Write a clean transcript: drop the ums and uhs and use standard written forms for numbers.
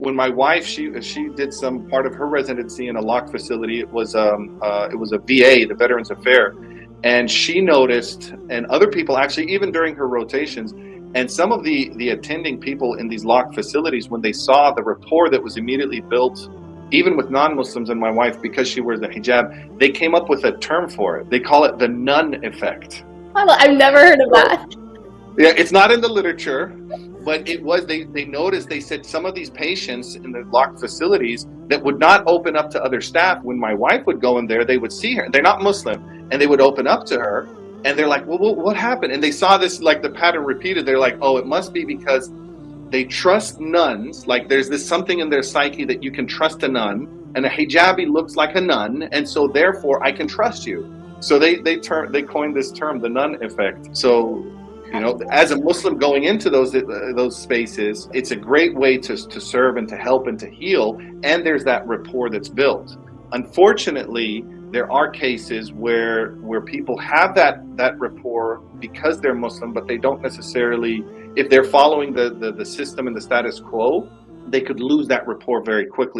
When my wife, she did some part of her residency in a locked facility. It was a VA, the Veterans Affair, and she noticed, and other people actually, even during her rotations, and some of the attending people in these locked facilities, when they saw the rapport that was immediately built, even with non-Muslims and my wife, because she wears the hijab, they came up with a term for it. They call it the Nun Effect. I've never heard of that. Yeah, it's not in the literature, but it was, they noticed, they said some of these patients in the locked facilities that would not open up to other staff, when my wife would go in there, they would see her, they're not Muslim, and they would open up to her, and they're like, well, what happened? And they saw this, like the pattern repeated. They're like, oh, it must be because they trust nuns. Like there's this something in their psyche that you can trust a nun, and a hijabi looks like a nun, and so therefore I can trust you. So they coined this term, the Nun Effect. So, you know, as a Muslim going into those spaces, it's a great way to serve and to help and to heal, and there's that rapport that's built. Unfortunately, there are cases where people have that rapport because they're Muslim, but they don't necessarily, if they're following the system and the status quo, they could lose that rapport very quickly.